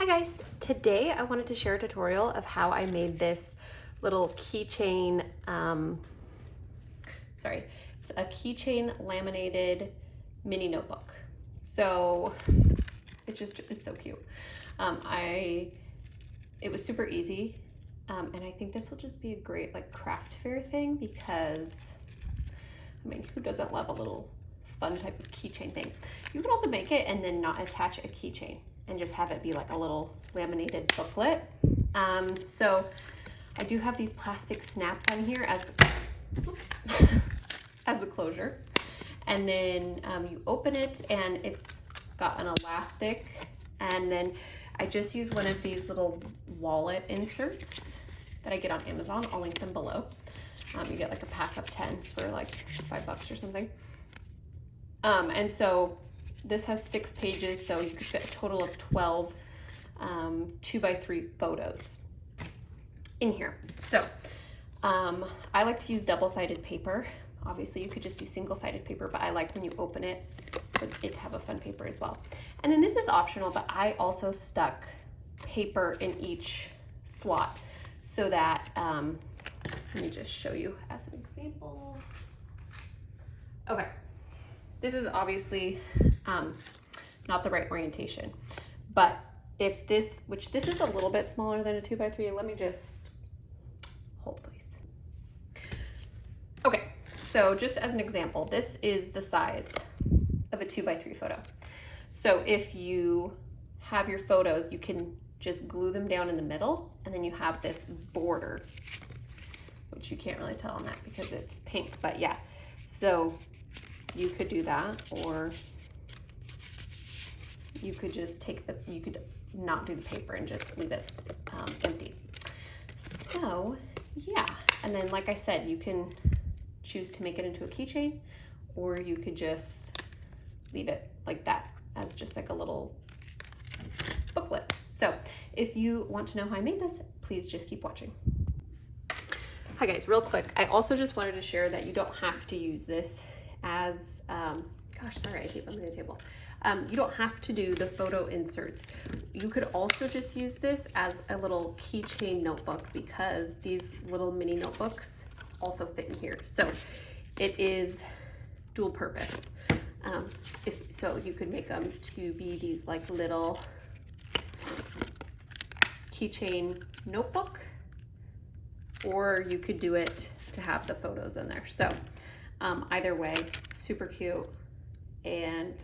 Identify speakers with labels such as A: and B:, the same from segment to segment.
A: Hi guys, today I wanted to share a tutorial of how I made this little keychain, it's a keychain laminated mini notebook. So it's so cute. It was super easy. And I think this will just be a great like craft fair thing because, I mean, who doesn't love a little fun type of keychain thing? You can also make it and then not attach a keychain and just have it be like a little laminated booklet. So I do have these plastic snaps on here as the closure. And then you open it and it's got an elastic. And then I just use one of these little wallet inserts that I get on Amazon. I'll link them below. You get like a pack of 10 for like $5 or something. And so this has 6 pages, so you could fit a total of 12 2x3 photos in here. So I like to use double-sided paper. Obviously you could just do single-sided paper, but I like when you open it for it to have a fun paper as well. And then this is optional, but I also stuck paper in each slot so that, let me just show you as an example. Okay, this is obviously not the right orientation, but if this, which this is a little bit smaller than a 2x3, let me just hold please. Okay, so just as an example, this is the size of a 2x3 photo. So if you have your photos, you can just glue them down in the middle, and then you have this border, which you can't really tell on that because it's pink, but yeah. So you could do that, or you could just you could not do the paper and just leave it empty. So yeah, and then like I said, you can choose to make it into a keychain, or you could just leave it like that as just like a little booklet. So if you want to know how I made this, please just keep watching. Hi guys, real quick, I also just wanted to share that you don't have to use this as, gosh, sorry, I keep bumping the table. You don't have to do the photo inserts. You could also just use this as a little keychain notebook because these little mini notebooks also fit in here. So it is dual purpose. So you could make them to be these like little keychain notebook, or you could do it to have the photos in there. So either way, super cute. And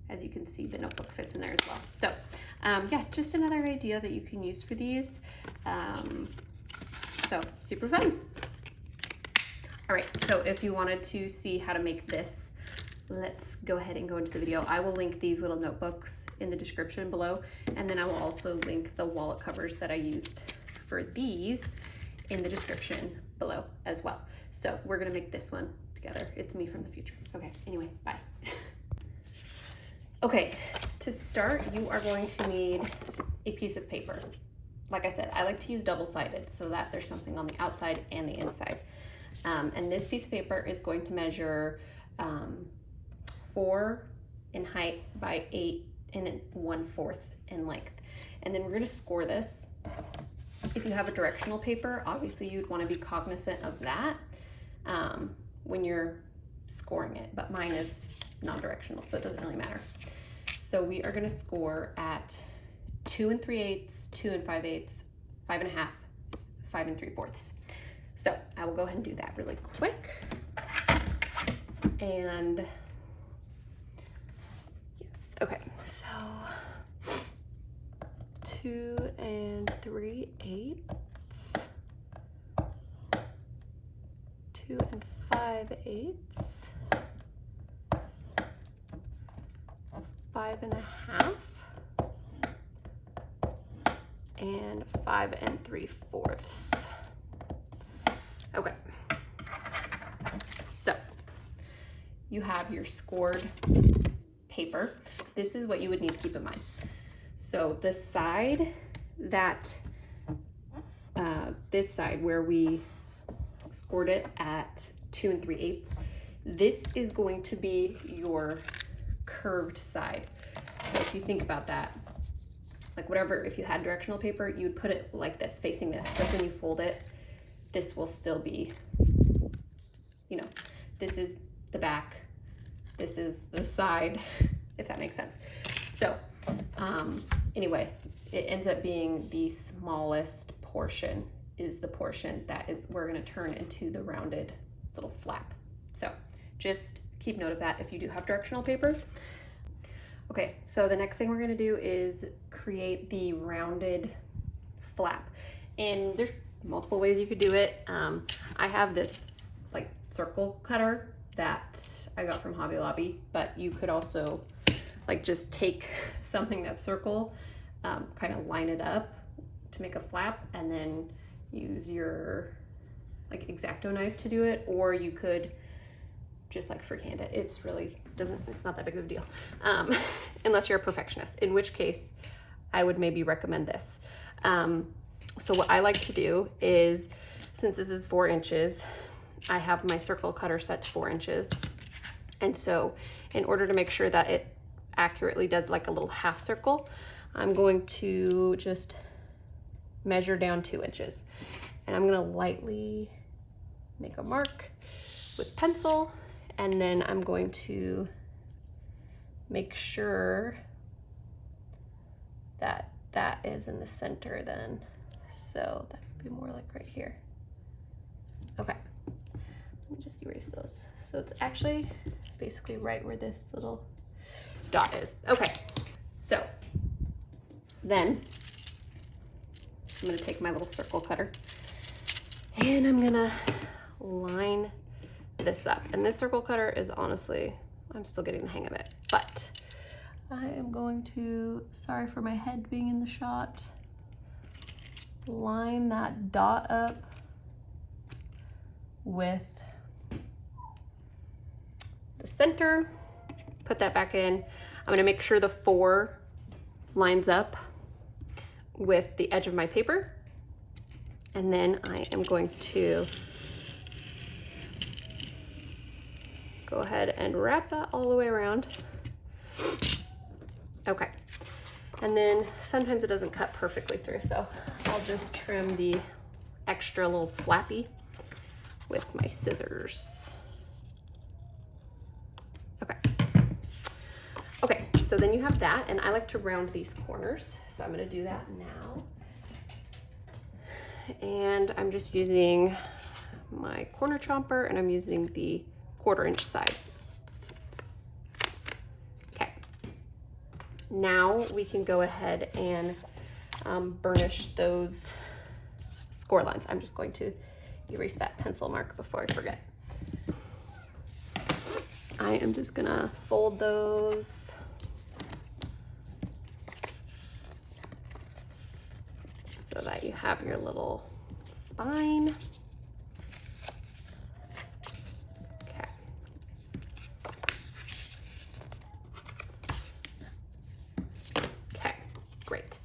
A: as you can see, the notebook fits in there as well. So yeah, just another idea that you can use for these. So super fun. All right, so if you wanted to see how to make this, let's go ahead and go into the video. I will link these little notebooks in the description below, and then I will also link the wallet covers that I used for these in the description below as well. So we're gonna make this one together. It's me from the future. Okay, anyway, bye. Okay, to start, you are going to need a piece of paper. Like I said, I like to use double-sided so that there's something on the outside and the inside. And this piece of paper is going to measure 4 in height by 8 and 1/4 in length. And then we're gonna score this. If you have a directional paper, obviously you'd wanna be cognizant of that when you're scoring it, but mine is non-directional, so it doesn't really matter. So we are gonna score at 2 3/8, 2 5/8, 5 1/2, 5 3/4. So I will go ahead and do that really quick. And yes, okay, so 2 3/8, 2 5/8, 5 1/2, and 5 3/4. Okay, so you have your scored paper. This is what you would need to keep in mind. So the side that, this side where we scored it at 2 3/8, this is going to be your curved side. So if you think about that, like whatever, if you had directional paper, you would put it like this, facing this, but when you fold it, this will still be, you know, this is the back, this is the side, if that makes sense. So anyway, it ends up being the smallest portion is the portion that is we're going to turn into the rounded little flap. So just keep note of that if you do have directional paper. Okay, so the next thing we're going to do is create the rounded flap, and there's multiple ways you could do it. I have this like circle cutter that I got from Hobby Lobby, but you could also like just take something that's circle, kind of line it up to make a flap, and then use your like X-Acto knife to do it, or you could just like freehand it. It's not that big of a deal, unless you're a perfectionist, in which case I would maybe recommend this. So what I like to do is, since this is 4 inches, I have my circle cutter set to 4 inches. And so in order to make sure that it accurately does like a little half circle, I'm going to just measure down 2 inches. And I'm gonna lightly make a mark with pencil, and then I'm going to make sure that that is in the center then. So that would be more like right here. Okay, let me just erase those. So it's actually basically right where this little dot is. Okay, so then I'm gonna take my little circle cutter and I'm gonna line this up. And this circle cutter is honestly, I'm still getting the hang of it, but I am going to, sorry for my head being in the shot, line that dot up with the center, put that back in. I'm gonna make sure the 4 lines up with the edge of my paper. And then I am going to go ahead and wrap that all the way around. Okay. And then sometimes it doesn't cut perfectly through, so I'll just trim the extra little flappy with my scissors. Okay. Okay, so then you have that, and I like to round these corners, so I'm gonna do that now. And I'm just using my corner chomper, and I'm using the 1/4 inch side. Okay. Now we can go ahead and burnish those score lines. I'm just going to erase that pencil mark before I forget. I am just gonna fold those so that you have your little spine. Okay. Okay, great.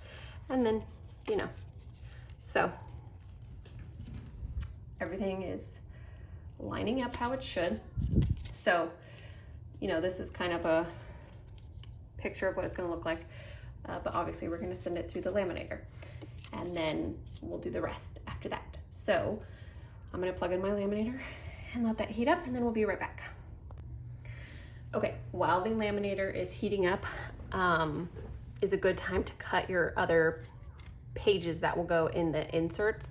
A: And then, you know, so everything is lining up how it should. So, you know, this is kind of a picture of what it's going to look like, but obviously we're going to send it through the laminator, and then we'll do the rest after that. So I'm going to plug in my laminator and let that heat up, and then we'll be right back. Okay, while the laminator is heating up, is a good time to cut your other pages that will go in the inserts.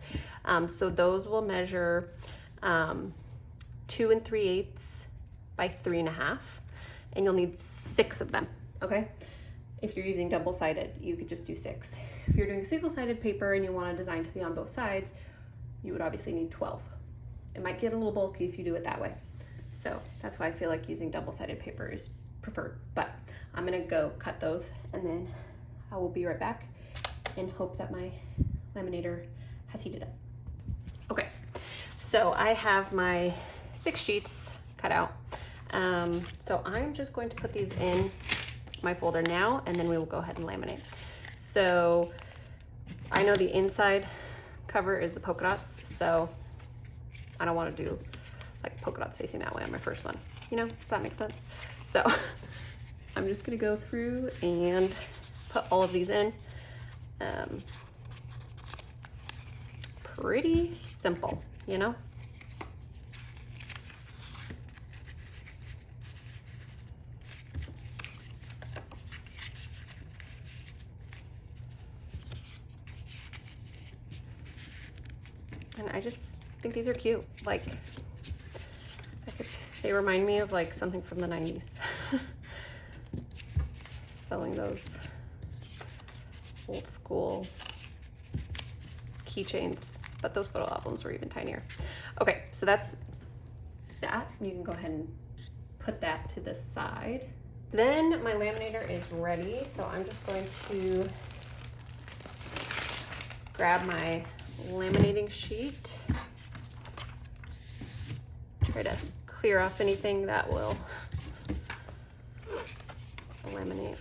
A: So those will measure 2 3/8 by 3 1/2, and you'll need 6 of them, okay? If you're using double-sided, you could just do 6. If you're doing single-sided paper and you want a design to be on both sides, you would obviously need 12. It might get a little bulky if you do it that way. So that's why I feel like using double-sided paper is preferred. But I'm gonna go cut those, and then I will be right back and hope that my laminator has heated up. Okay, so I have my 6 sheets cut out. So I'm just going to put these in my folder now, and then we will go ahead and laminate. So I know the inside cover is the polka dots, so I don't want to do like polka dots facing that way on my first one. You know, if that makes sense. So I'm just gonna go through and put all of these in. Pretty simple, you know? And I just think these are cute. Like, they remind me of like something from the 90s. Selling those old school keychains, but those photo albums were even tinier. Okay, so that's that. You can go ahead and put that to the side. Then my laminator is ready, so I'm just going to grab my laminating sheet. Try to clear off anything that will laminate.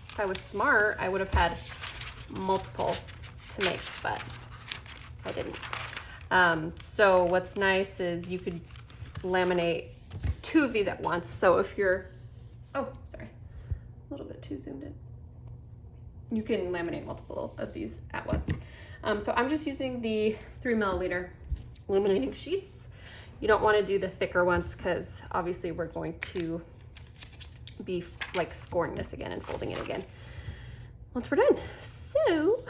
A: If I was smart, I would have had multiple to make, but I didn't. So what's nice is you could laminate 2 of these at once. So if you're, oh, sorry, a little bit too zoomed in. You can laminate multiple of these at once. So I'm just using the 3 milliliter laminating sheets. You don't want to do the thicker ones because obviously we're going to be like scoring this again and folding it again once we're done. So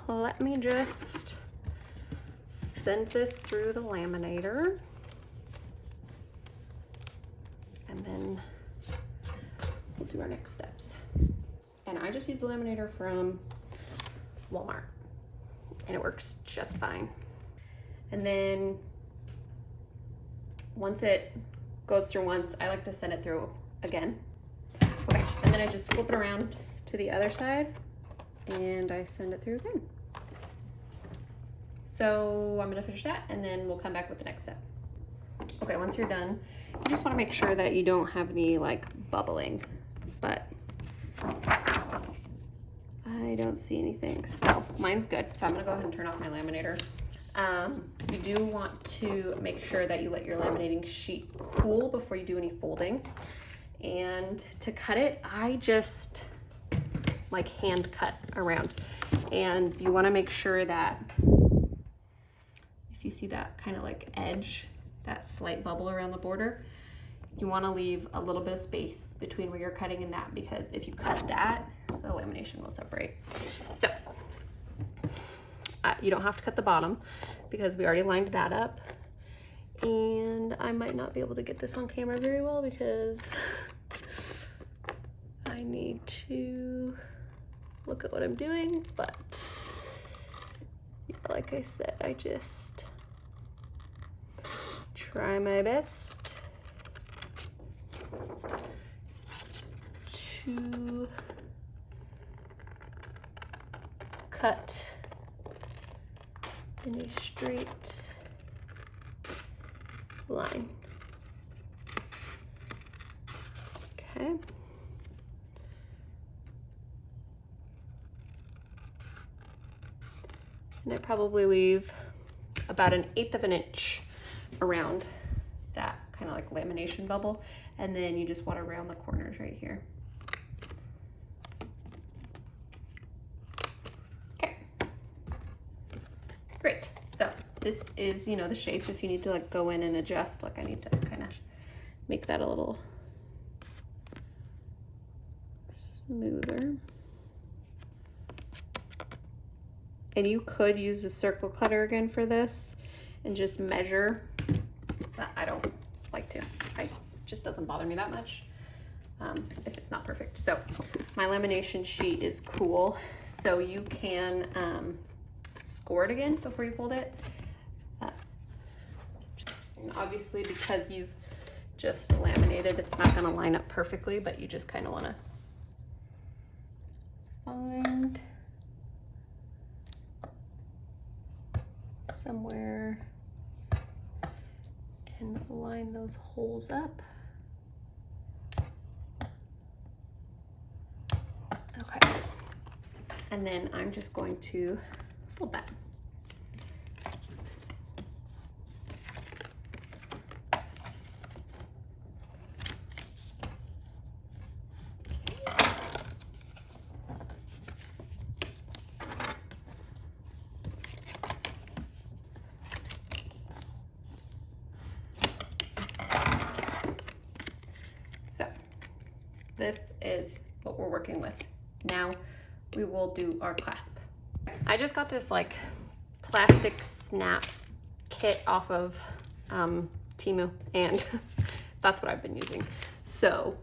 A: let me just send this through the laminator, and then we'll do our next steps. And I just use the laminator from Walmart, and it works just fine. And then once it goes through once, I like to send it through again. Okay, and then I just flip it around to the other side and I send it through again. So I'm gonna finish that and then we'll come back with the next step. Okay, once you're done, you just wanna make sure that you don't have any like bubbling, but I don't see anything. So mine's good. So I'm gonna go ahead and turn off my laminator. You do want to make sure that you let your laminating sheet cool before you do any folding. And to cut it, I just like hand cut around. And you want to make sure that if you see that kind of like edge, that slight bubble around the border, you want to leave a little bit of space between where you're cutting and that, because if you cut that, the lamination will separate. So you don't have to cut the bottom because we already lined that up. And I might not be able to get this on camera very well because I need to look at what I'm doing, but yeah, like I said, I just try my best to cut in a straight line. Okay. And I probably leave about 1/8 of an inch around that kind of like lamination bubble. And then you just want to round the corners right here. Okay. Great. So this is, you know, the shape. If you need to like go in and adjust, like I need to kind of make that a little smoother. And you could use the circle cutter again for this and just measure, but I don't like to. It just doesn't bother me that much if it's not perfect. So my lamination sheet is cool. So you can score it again before you fold it. And obviously because you've just laminated, it's not gonna line up perfectly, but you just kind of wanna find somewhere and line those holes up. Okay. And then I'm just going to fold that. working with. Now we will do our clasp. I just got this like plastic snap kit off of Temu, and that's what I've been using. So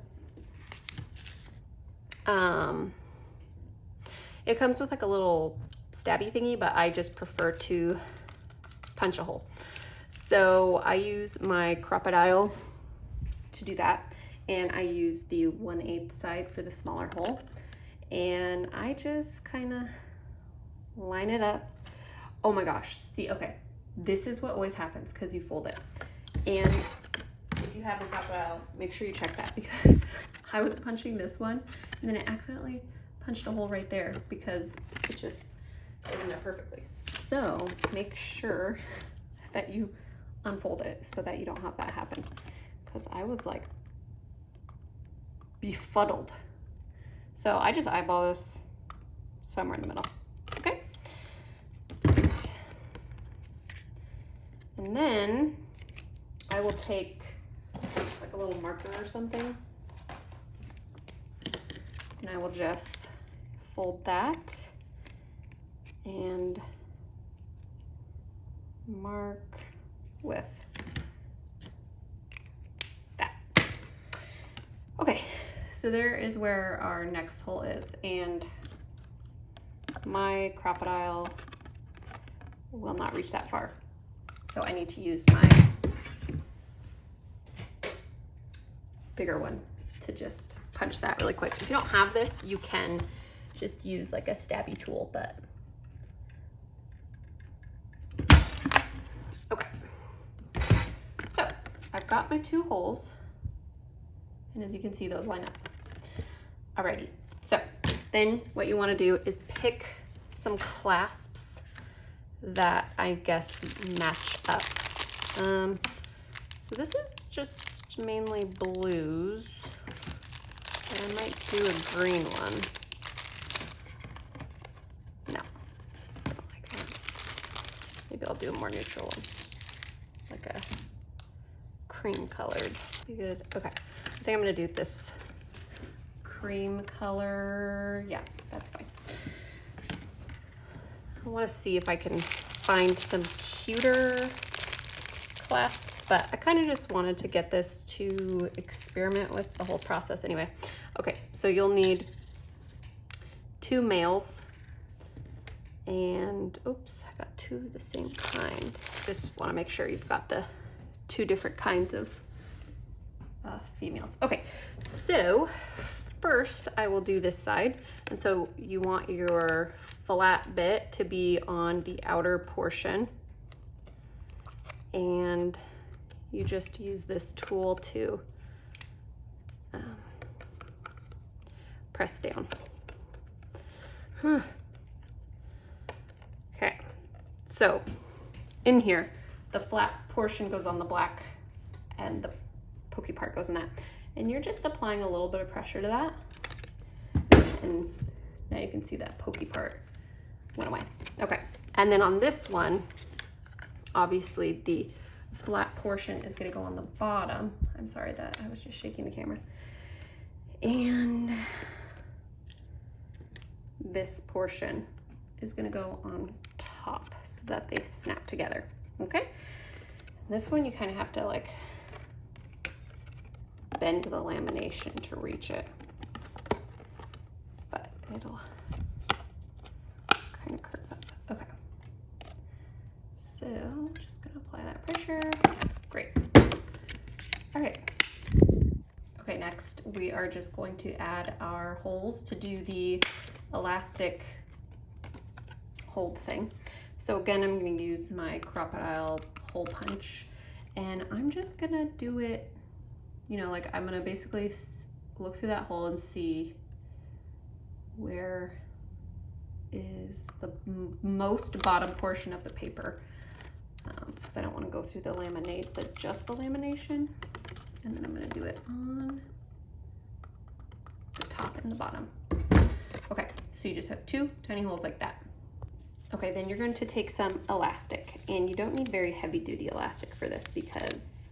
A: it comes with like a little stabby thingy, but I just prefer to punch a hole. So I use my crocodile to do that, and I use the 1/8 side for the smaller hole, and I just kind of line it up. Oh my gosh, see, okay, this is what always happens because you fold it. And if you have a crocodile, make sure you check that, because I was punching this one and then it accidentally punched a hole right there because it just isn't it perfectly. So make sure that you unfold it so that you don't have that happen, because I was like befuddled. So I just eyeball this somewhere in the middle. Okay. Right. And then I will take like a little marker or something, and I will just fold that and mark with that. Okay, so there is where our next hole is, and my crocodile will not reach that far. So I need to use my bigger one to just punch that really quick. If you don't have this, you can just use like a stabby tool, but okay. So I've got my 2 holes, and as you can see, those line up. Alrighty, so then what you want to do is pick some clasps that I guess match up. So this is just mainly blues, but I might do a green one. No, I don't like that. Maybe I'll do a more neutral one, like a cream colored. Be good. Okay, I think I'm gonna do this cream color. Yeah, that's fine. I want to see if I can find some cuter clasps, but I kind of just wanted to get this to experiment with the whole process anyway. Okay, so you'll need 2 males, and oops, I got 2 of the same kind. Just want to make sure you've got the 2 different kinds of females. Okay, so first I will do this side, and so you want your flat bit to be on the outer portion, and you just use this tool to press down. Okay, so in here the flat portion goes on the black and the pokey part goes in that, and you're just applying a little bit of pressure to that, and now you can see that pokey part went away. Okay, and then on this one, obviously the flat portion is going to go on the bottom. I'm sorry that I was just shaking the camera. And this portion is going to go on top so that they snap together. Okay, and this one you kind of have to like bend the lamination to reach it, but it'll kind of curve up. Okay, so I'm just gonna apply that pressure. Great. All right. Okay, next we are just going to add our holes to do the elastic hold thing. So again, I'm going to use my crocodile hole punch, and I'm just gonna do it, you know, like I'm gonna basically look through that hole and see where is the most bottom portion of the paper, because I don't want to go through the laminate, but just the lamination, and then I'm going to do it on the top and the bottom. Okay, so you just have 2 tiny holes like that. Okay, then you're going to take some elastic, and you don't need very heavy duty elastic for this because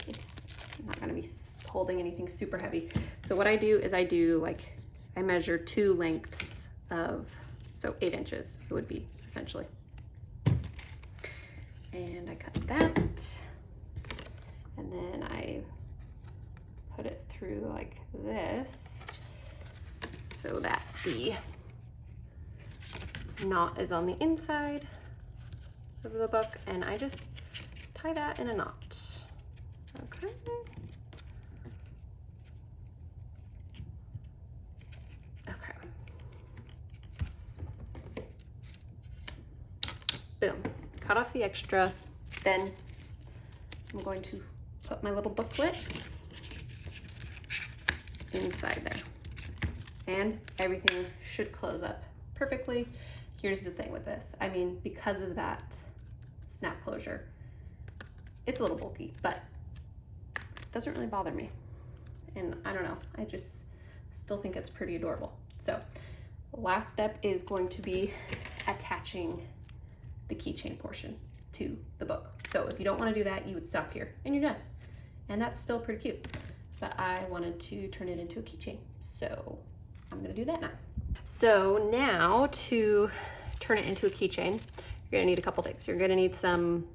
A: it's not going to be holding anything super heavy. So what I do is I measure 2 lengths of, so 8 inches it would be essentially. And I cut that, and then I put it through like this so that the knot is on the inside of the book, and I just tie that in a knot. Okay. Okay. Boom. Cut off the extra. Then I'm going to put my little booklet inside there. And everything should close up perfectly. Here's the thing with this. I mean, because of that snap closure, it's a little bulky, but it doesn't really bother me. And I don't know, I just still think it's pretty adorable. So the last step is going to be attaching the keychain portion to the book. So if you don't want to do that, you would stop here and you're done. And that's still pretty cute. But I wanted to turn it into a keychain, so I'm gonna do that now. So now to turn it into a keychain, you're gonna need a couple things. You're gonna need some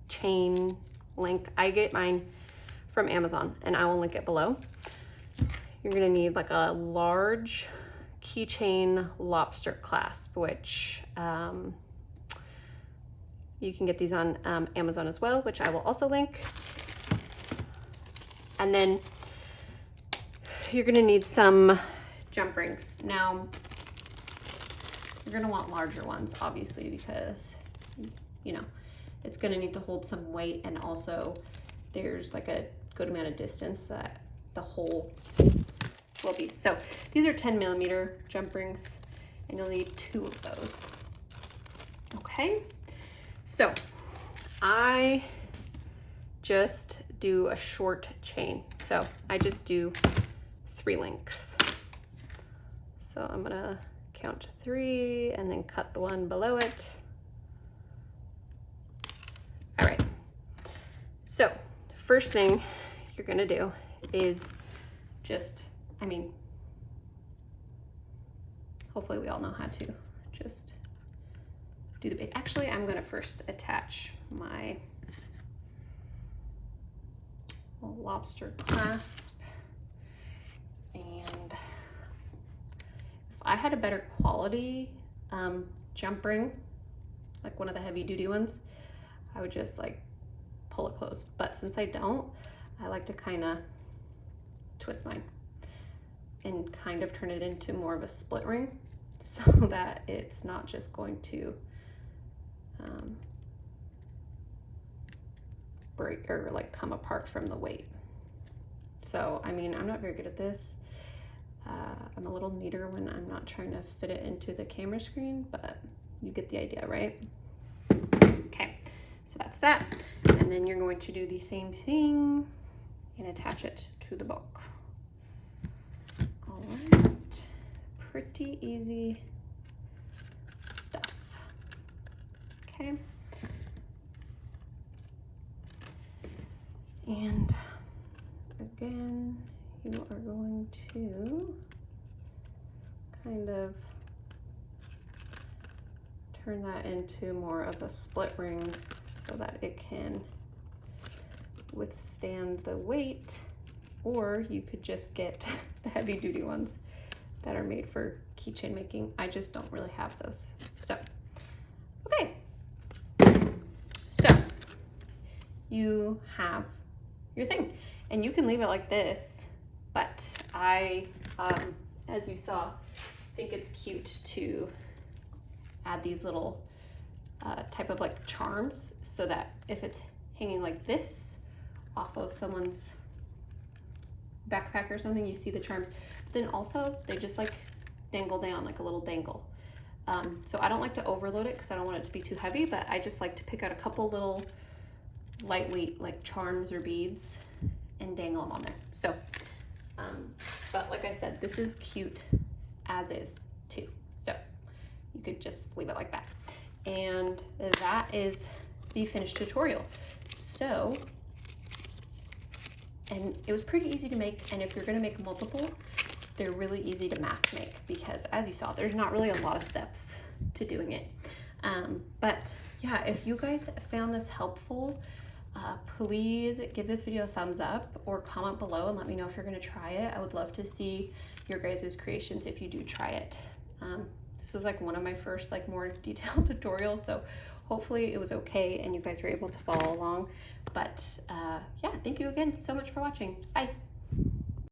A: chain link. I get mine from Amazon and I will link it below. You're gonna need like a large keychain lobster clasp, which you can get these on Amazon as well, which I will also link. And then you're gonna need some jump rings. Now, you're gonna want larger ones, obviously, because, you know, it's gonna need to hold some weight, and also there's like a good amount of distance that the hole will be. So these are 10mm jump rings, and you'll need 2 of those. Okay, so I just do a short chain. So I just do 3 links. So I'm gonna count 3 and then cut the one below it. All right, so first thing you're gonna do is just, I mean, hopefully we all know how to just do the base. Actually, I'm gonna first attach my lobster clasp, and if I had a better quality jump ring, like one of the heavy duty ones, I would just like pull it closed. But since I don't, I like to kind of twist mine and kind of turn it into more of a split ring so that it's not just going to break or like come apart from the weight. So, I mean, I'm not very good at this. I'm a little neater when I'm not trying to fit it into the camera screen, but you get the idea, right? Okay, so that's that. And then you're going to do the same thing and attach it to the book. All right, pretty easy stuff. Okay. And again, you are going to kind of turn that into more of a split ring so that it can withstand the weight, or you could just get the heavy duty ones that are made for keychain making. I just don't really have those. So, okay. So, you have your thing, and you can leave it like this, but I, as you saw, think it's cute to add these little type of like charms, so that if it's hanging like this off of someone's backpack or something, you see the charms. Then also they just like dangle down like a little dangle. So I don't like to overload it because I don't want it to be too heavy, but I just like to pick out a couple little lightweight like charms or beads and dangle them on there. So, but like I said, this is cute as is too. So you could just leave it like that. And that is the finished tutorial. So And it was pretty easy to make, and if you're gonna make multiple, they're really easy to mass make because as you saw, there's not really a lot of steps to doing it. But yeah, if you guys found this helpful, please give this video a thumbs up or comment below and let me know if you're gonna try it. I would love to see your guys' creations if you do try it. This was like one of my first like more detailed tutorials, so hopefully it was okay and you guys were able to follow along. But yeah, thank you again so much for watching. Bye.